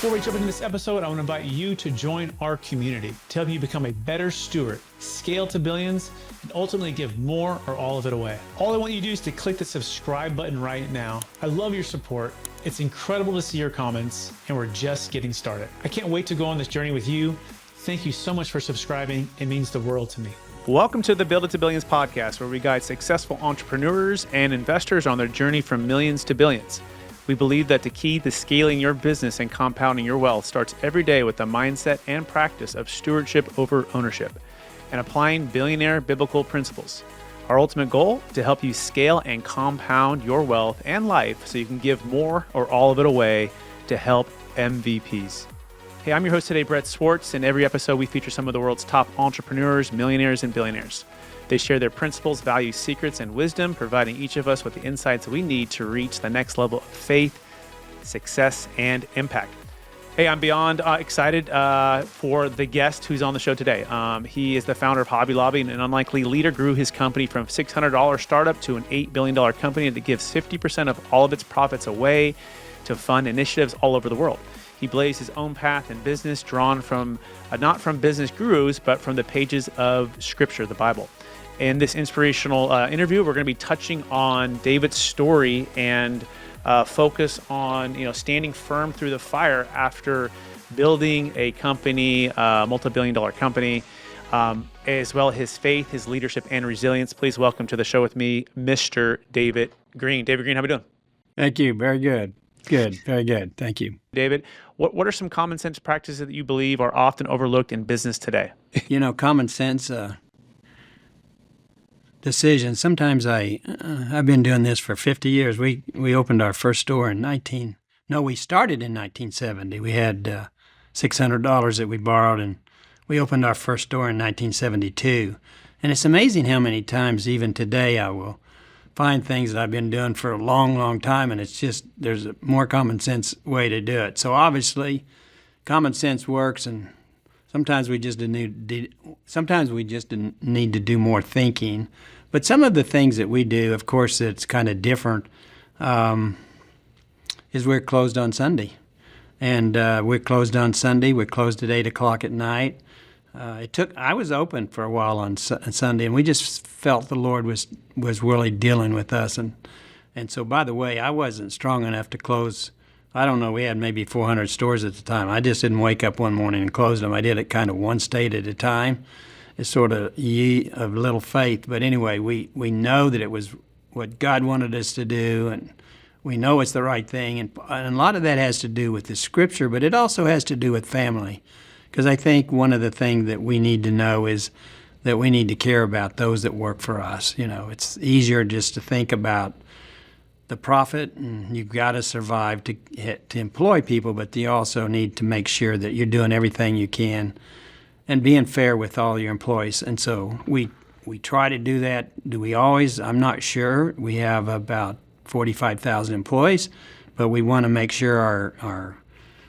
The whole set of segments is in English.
Before we jump into this episode, I want to invite you to join our community to help you become a better steward, scale to billions, and ultimately give more or all of it away. All I want you to do is to click the subscribe button right now. I love your support. It's incredible to see your comments, and we're just getting started. I can't wait to go on this journey with you. Thank you so much for subscribing. It means the world to me. Welcome to the Build It to Billions podcast, where we guide successful entrepreneurs and investors on their journey from millions to billions. We believe that the key to scaling your business and compounding your wealth starts every day with the mindset and practice of stewardship over ownership and applying billionaire biblical principles. Our ultimate goal is to help you scale and compound your wealth and life so you can give more or all of it away to help MVPs. Hey, I'm your host today, Brett Swartz. In every episode, we feature some of the world's top entrepreneurs, millionaires, and billionaires. They share their principles, values, secrets, and wisdom, providing each of us with the insights we need to reach the next level of faith, success, and impact. Hey, I'm beyond excited for the guest who's on the show today. He is the founder of Hobby Lobby, and an unlikely leader, grew his company from $600 startup to an $8 billion company that gives 50% of all of its profits away to fund initiatives all over the world. He blazed his own path in business, drawn from not from business gurus, but from the pages of Scripture, the Bible. In this inspirational interview, we're going to be touching on David's story and focus on standing firm through the fire after building a company, multi-billion-dollar company, as well as his faith, his leadership, and resilience. Please welcome to the show with me, Mr. David Green. David Green, how are we doing? Thank you. Very good. Good. Very good. Thank you. David, what are some common sense practices that you believe are often overlooked in business today? Common sense decisions. Sometimes I've been doing this for 50 years. We opened our first store in we started in 1970. We had $600 that we borrowed, and we opened our first store in 1972. And it's amazing how many times, even today, I will find things that I've been doing for a long, long time, and it's just there's a more common sense way to do it. So obviously, common sense works, and sometimes we just need to do more thinking. But some of the things that we do, of course, that's kind of different, is we're closed on Sunday. And we're closed on Sunday. We're closed at 8 o'clock at night. I was open for a while on Sunday, and we just felt the Lord was really dealing with us. And so, by the way, I wasn't strong enough to close. I don't know, we had maybe 400 stores at the time. I just didn't wake up one morning and close them. I did it kind of one state at a time. It's sort of of little faith. But anyway, we know that it was what God wanted us to do, and we know it's the right thing. And a lot of that has to do with the Scripture, but it also has to do with family. Because I think one of the things that we need to know is that we need to care about those that work for us. It's easier just to think about the profit, and you've got to survive to employ people, but you also need to make sure that you're doing everything you can and being fair with all your employees. And so we try to do that. Do we always? I'm not sure. We have about 45,000 employees, but we want to make sure our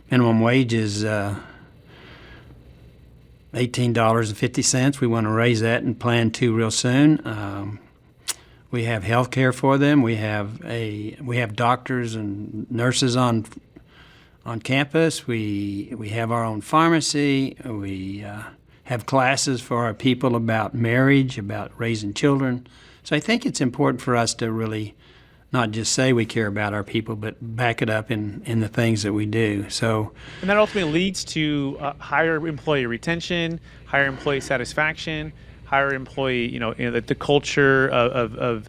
minimum wage is $18.50. We want to raise that and plan to real soon. We have health care for them. We have doctors and nurses on campus. We have our own pharmacy. We have classes for our people about marriage, about raising children. So I think it's important for us to really not just say we care about our people, but back it up in the things that we do. And that ultimately leads to higher employee retention, higher employee satisfaction, higher employee, the culture of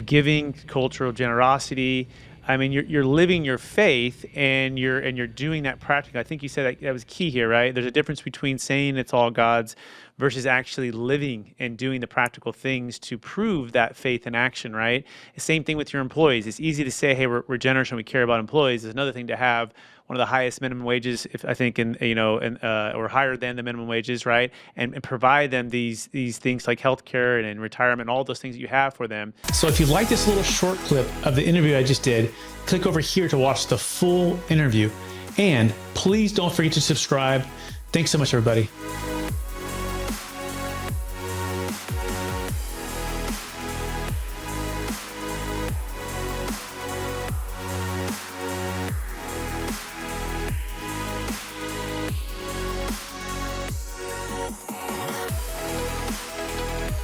giving, culture of generosity. I mean, you're living your faith, and you're doing that practically. I think you said that was key here, right? There's a difference between saying it's all God's versus actually living and doing the practical things to prove that faith in action, right? The same thing with your employees. It's easy to say, hey, we're generous and we care about employees. It's another thing to have one of the highest minimum wages, or higher than the minimum wages, right? And provide them these things like healthcare and retirement, and all those things that you have for them. So if you like this little short clip of the interview I just did, click over here to watch the full interview. And please don't forget to subscribe. Thanks so much, everybody.